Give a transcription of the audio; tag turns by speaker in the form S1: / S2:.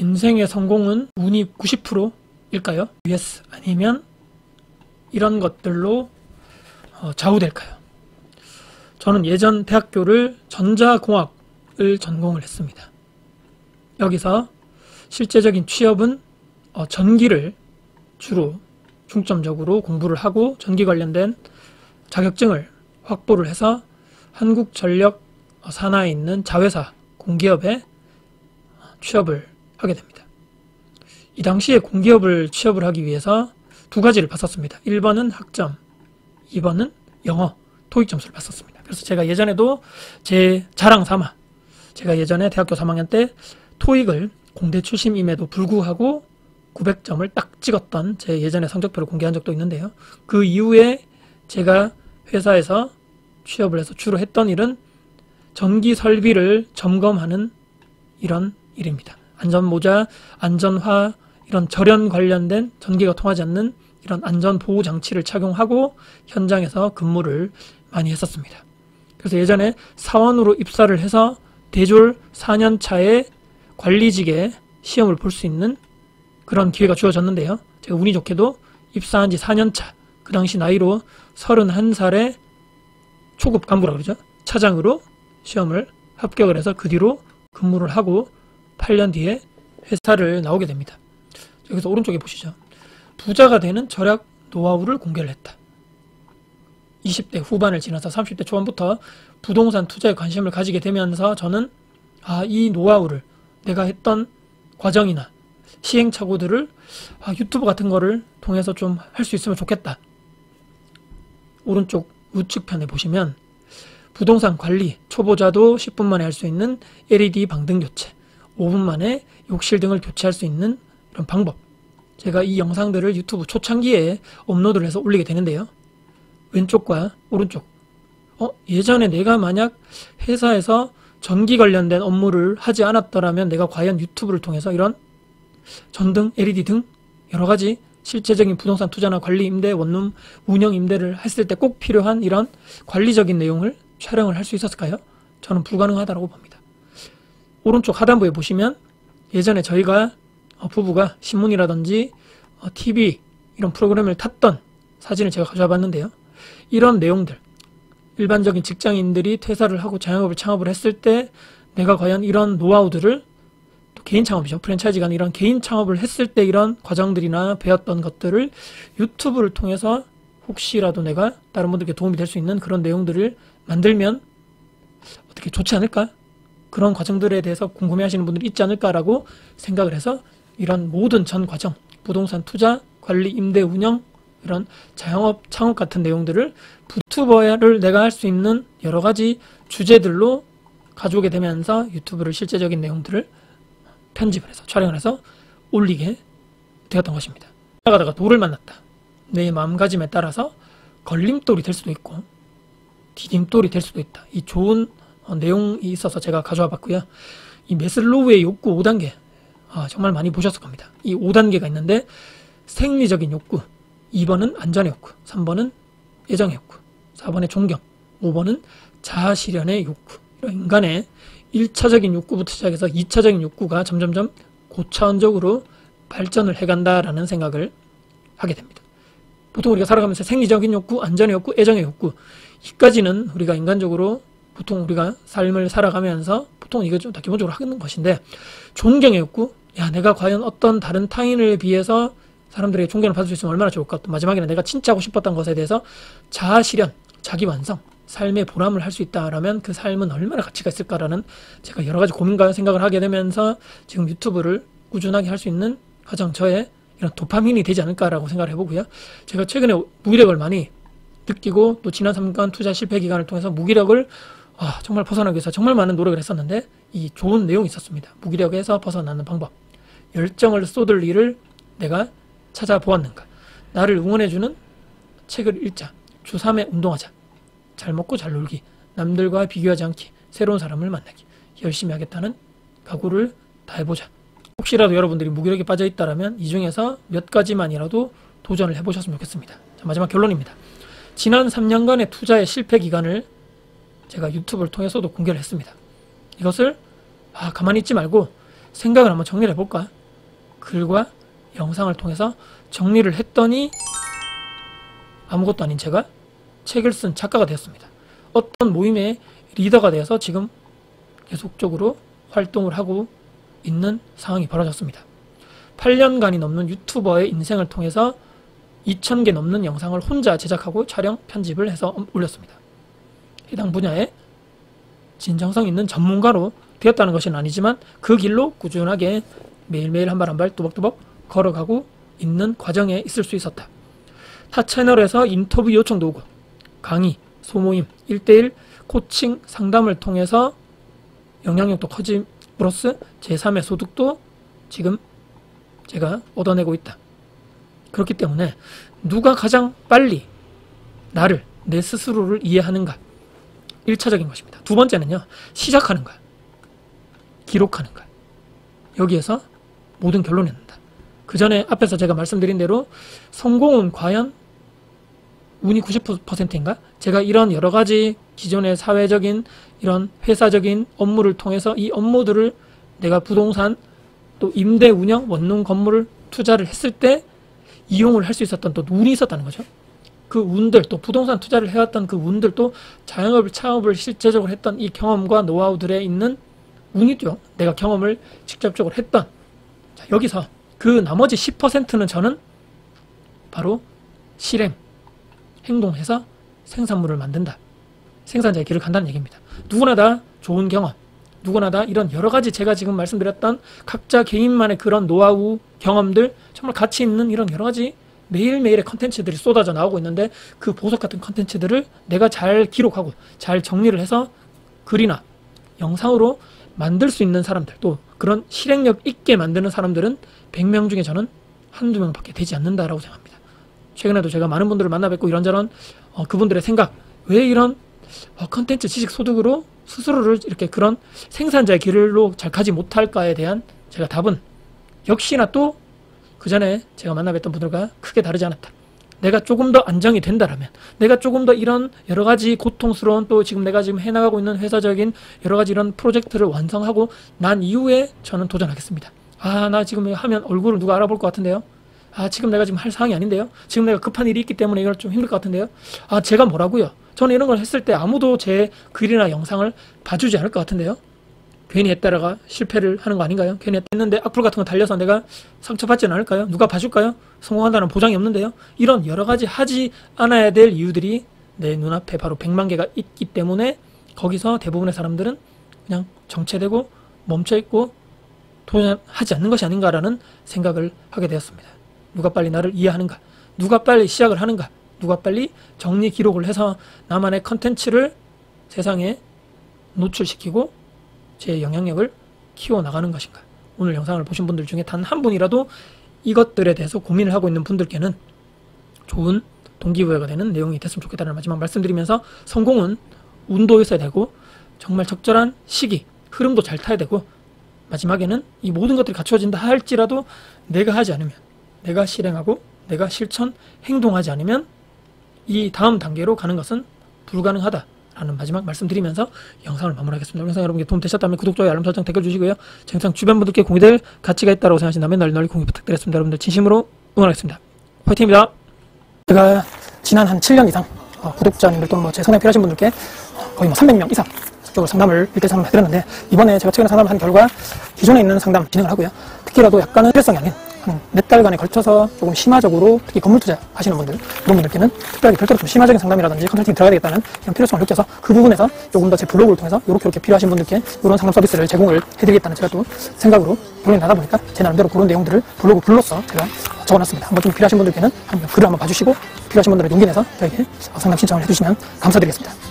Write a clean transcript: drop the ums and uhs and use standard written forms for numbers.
S1: 인생의 성공은 운이 90%일까요? vs 아니면 이런 것들로 좌우될까요? 저는 예전 대학교를 전자공학을 전공을 했습니다. 여기서 실제적인 취업은 전기를 주로 중점적으로 공부를 하고 전기 관련된 자격증을 확보를 해서 한국전력 산하에 있는 자회사 공기업에 취업을 하게 됩니다. 이 당시에 공기업을 취업을 하기 위해서 두 가지를 봤었습니다. 1번은 학점, 2번은 영어, 토익 점수를 봤었습니다. 그래서 제가 예전에도 제 자랑 삼아 제가 예전에 대학교 3학년 때 토익을 공대 출신임에도 불구하고 900점을 딱 찍었던 제 예전의 성적표를 공개한 적도 있는데요. 그 이후에 제가 회사에서 취업을 해서 주로 했던 일은 전기 설비를 점검하는 이런 일입니다. 안전모자, 안전화, 이런 절연 관련된 전기가 통하지 않는 이런 안전보호 장치를 착용하고 현장에서 근무를 많이 했었습니다. 그래서 예전에 사원으로 입사를 해서 대졸 4년차에 관리직에 시험을 볼 수 있는 그런 기회가 주어졌는데요. 제가 운이 좋게도 입사한 지 4년차, 그 당시 나이로 31살에 초급 간부라고 그러죠. 차장으로 시험을 합격을 해서 그 뒤로 근무를 하고 8년 뒤에 회사를 나오게 됩니다. 여기서 오른쪽에 보시죠. 부자가 되는 절약 노하우를 공개를 했다. 20대 후반을 지나서 30대 초반부터 부동산 투자에 관심을 가지게 되면서 저는 이 노하우를 내가 했던 과정이나 시행착오들을 유튜브 같은 거를 통해서 좀 할 수 있으면 좋겠다. 오른쪽 우측편에 보시면 부동산 관리, 초보자도 10분 만에 할 수 있는 LED 방등 교체, 5분 만에 욕실 등을 교체할 수 있는 이런 방법, 제가 이 영상들을 유튜브 초창기에 업로드를 해서 올리게 되는데요. 왼쪽과 오른쪽, 예전에 내가 만약 회사에서 전기 관련된 업무를 하지 않았더라면 내가 과연 유튜브를 통해서 이런 전등, LED 등 여러가지 실제적인 부동산 투자나 관리 임대, 원룸 운영 임대를 했을 때 꼭 필요한 이런 관리적인 내용을 촬영을 할 수 있었을까요? 저는 불가능하다고 봅니다. 오른쪽 하단부에 보시면 예전에 저희가 부부가 신문이라든지 TV 이런 프로그램을 탔던 사진을 제가 가져와 봤는데요. 이런 내용들, 일반적인 직장인들이 퇴사를 하고 자영업을 창업을 했을 때 내가 과연 이런 노하우들을, 또 개인 창업이죠. 프랜차이즈가 아닌 이런 개인 창업을 했을 때 이런 과정들이나 배웠던 것들을 유튜브를 통해서 혹시라도 내가 다른 분들께 도움이 될 수 있는 그런 내용들을 만들면 어떻게 좋지 않을까? 그런 과정들에 대해서 궁금해하시는 분들이 있지 않을까라고 생각을 해서 이런 모든 전 과정, 부동산 투자, 관리, 임대, 운영, 이런 자영업, 창업 같은 내용들을 유튜버를 내가 할 수 있는 여러 가지 주제들로 가져오게 되면서 유튜브를 실제적인 내용들을 편집을 해서 촬영을 해서 올리게 되었던 것입니다. 나가다가 돌을 만났다. 내 마음가짐에 따라서 걸림돌이 될 수도 있고 디딤돌이 될 수도 있다. 이 좋은 내용이 있어서 제가 가져와 봤고요. 이 매슬로우의 욕구 5단계 정말 많이 보셨을 겁니다. 이 5단계가 있는데 생리적인 욕구, 2번은 안전의 욕구, 3번은 애정의 욕구, 4번의 존경, 5번은 자아실현의 욕구. 이런 인간의 1차적인 욕구부터 시작해서 2차적인 욕구가 점점점 고차원적으로 발전을 해간다라는 생각을 하게 됩니다. 보통 우리가 살아가면서 생리적인 욕구, 안전의 욕구, 애정의 욕구, 이까지는 우리가 인간적으로 보통 우리가 삶을 살아가면서 보통 이거 좀 다 기본적으로 하는 것인데, 존경의 욕구, 내가 과연 어떤 다른 타인을 비해서 사람들에게 존경을 받을 수 있으면 얼마나 좋을까. 또 마지막에는 내가 진짜 하고 싶었던 것에 대해서 자아실현, 자기 완성, 삶의 보람을 할 수 있다라면 그 삶은 얼마나 가치가 있을까라는 제가 여러 가지 고민과 생각을 하게 되면서 지금 유튜브를 꾸준하게 할 수 있는 가장 저의 이런 도파민이 되지 않을까라고 생각을 해보고요. 제가 최근에 무기력을 많이 느끼고 또 지난 3년 투자 실패 기간을 통해서 무기력을 정말 벗어나기 위해서 정말 많은 노력을 했었는데 이 좋은 내용이 있었습니다. 무기력에서 벗어나는 방법, 열정을 쏟을 일을 내가 찾아보았는가, 나를 응원해주는 책을 읽자, 주 3회 운동하자, 잘 먹고 잘 놀기, 남들과 비교하지 않기, 새로운 사람을 만나기, 열심히 하겠다는 각오를 다해보자. 혹시라도 여러분들이 무기력에 빠져있다면 이 중에서 몇 가지만이라도 도전을 해보셨으면 좋겠습니다. 자, 마지막 결론입니다. 지난 3년간의 투자의 실패 기간을 제가 유튜브를 통해서도 공개를 했습니다. 이것을 가만히 있지 말고 생각을 한번 정리를 해볼까? 글과 영상을 통해서 정리를 했더니 아무것도 아닌 제가 책을 쓴 작가가 되었습니다. 어떤 모임의 리더가 되어서 지금 계속적으로 활동을 하고 있는 상황이 벌어졌습니다. 8년간이 넘는 유튜버의 인생을 통해서 2000개 넘는 영상을 혼자 제작하고 촬영, 편집을 해서 올렸습니다. 해당 분야에 진정성 있는 전문가로 되었다는 것은 아니지만 그 길로 꾸준하게 매일매일 한 발 한 발 또박또박 걸어가고 있는 과정에 있을 수 있었다. 타 채널에서 인터뷰 요청도 오고 강의, 소모임, 1대1 코칭 상담을 통해서 영향력도 커짐으로써 제3의 소득도 지금 제가 얻어내고 있다. 그렇기 때문에 누가 가장 빨리 나를, 내 스스로를 이해하는가 1차적인 것입니다. 두 번째는요, 시작하는 거야. 기록하는 거야. 여기에서 모든 결론이 난다. 그 전에 앞에서 제가 말씀드린 대로 성공은 과연 운이 90%인가? 제가 이런 여러 가지 기존의 사회적인 이런 회사적인 업무를 통해서 이 업무들을 내가 부동산 또 임대 운영 원룸 건물을 투자를 했을 때 이용을 할 수 있었던 또 운이 있었다는 거죠. 그 운들 또 부동산 투자를 해왔던 그 운들 또 자영업을 창업을 실제적으로 했던 이 경험과 노하우들에 있는 운이죠. 내가 경험을 직접적으로 했던. 자, 여기서 그 나머지 10%는 저는 바로 실행, 행동해서 생산물을 만든다. 생산자의 길을 간다는 얘기입니다. 누구나 다 좋은 경험, 누구나 다 이런 여러 가지 제가 지금 말씀드렸던 각자 개인만의 그런 노하우, 경험들, 정말 가치 있는 이런 여러 가지 매일매일의 컨텐츠들이 쏟아져 나오고 있는데 그 보석 같은 컨텐츠들을 내가 잘 기록하고 잘 정리를 해서 글이나 영상으로 만들 수 있는 사람들, 또 그런 실행력 있게 만드는 사람들은 100명 중에 저는 한두 명밖에 되지 않는다라고 생각합니다. 최근에도 제가 많은 분들을 만나 뵙고 이런저런 그분들의 생각, 왜 이런 컨텐츠 지식 소득으로 스스로를 이렇게 그런 생산자의 길로 잘 가지 못할까에 대한 제가 답은 역시나 또 그 전에 제가 만나 뵀던 분들과 크게 다르지 않았다. 내가 조금 더 안정이 된다라면, 내가 조금 더 이런 여러 가지 고통스러운 또 지금 내가 지금 해나가고 있는 회사적인 여러 가지 이런 프로젝트를 완성하고 난 이후에 저는 도전하겠습니다. 아, 나 지금 하면 얼굴을 누가 알아볼 것 같은데요. 아, 지금 내가 지금 할 상황이 아닌데요. 지금 내가 급한 일이 있기 때문에 이걸 좀 힘들 것 같은데요. 아, 제가 뭐라고요? 저는 이런 걸 했을 때 아무도 제 글이나 영상을 봐주지 않을 것 같은데요. 괜히 했다가 실패를 하는 거 아닌가요? 괜히 했는데 악플 같은 거 달려서 내가 상처받지는 않을까요? 누가 봐줄까요? 성공한다는 보장이 없는데요. 이런 여러 가지 하지 않아야 될 이유들이 내 눈앞에 바로 100만 개가 있기 때문에 거기서 대부분의 사람들은 그냥 정체되고 멈춰있고 도전하지 않는 것이 아닌가라는 생각을 하게 되었습니다. 누가 빨리 나를 이해하는가? 누가 빨리 시작을 하는가? 누가 빨리 정리 기록을 해서 나만의 컨텐츠를 세상에 노출시키고 제 영향력을 키워나가는 것인가? 오늘 영상을 보신 분들 중에 단 한 분이라도 이것들에 대해서 고민을 하고 있는 분들께는 좋은 동기부여가 되는 내용이 됐으면 좋겠다는 마지막 말씀드리면서 성공은 운도 있어야 되고 정말 적절한 시기, 흐름도 잘 타야 되고 마지막에는 이 모든 것들이 갖추어진다 할지라도 내가 하지 않으면, 내가 실행하고 내가 실천, 행동하지 않으면 이 다음 단계로 가는 것은 불가능하다 라는 마지막 말씀드리면서 영상을 마무리하겠습니다. 영상 여러분께 도움 되셨다면 구독, 좋아요, 알람 설정, 댓글 주시고요. 영상 주변 분들께 공유될 가치가 있다고 생각하신다면 널리 공유 부탁드리겠습니다. 여러분들 진심으로 응원하겠습니다. 화이팅입니다. 제가 지난 한 7년 이상 구독자님들 또는 제 손에 필요하신 분들께 거의 300명 이상 쪽으로 상담을 1대1 상담을 해드렸는데 이번에 제가 최근에 상담을 한 결과 기존에 있는 상담 진행을 하고요. 특히라도 약간은 일회성이 아닌 한 몇 달간에 걸쳐서 조금 심화적으로 특히 건물 투자 하시는 분들, 이런 분들께는 특별하게 별도로 좀 심화적인 상담이라든지 컨설팅이 들어가야 되겠다는 그런 필요성을 느껴서 그 부분에서 조금 더 제 블로그를 통해서 이렇게 필요하신 분들께 이런 상담 서비스를 제공을 해드리겠다는 제가 또 생각으로 블로그에 나다 보니까 제 나름대로 그런 내용들을 블로그 글로써 제가 적어놨습니다. 한번 좀 필요하신 분들께는 한번 글을 한번 봐주시고 필요하신 분들은 용기 내서 저에게 상담 신청을 해주시면 감사드리겠습니다.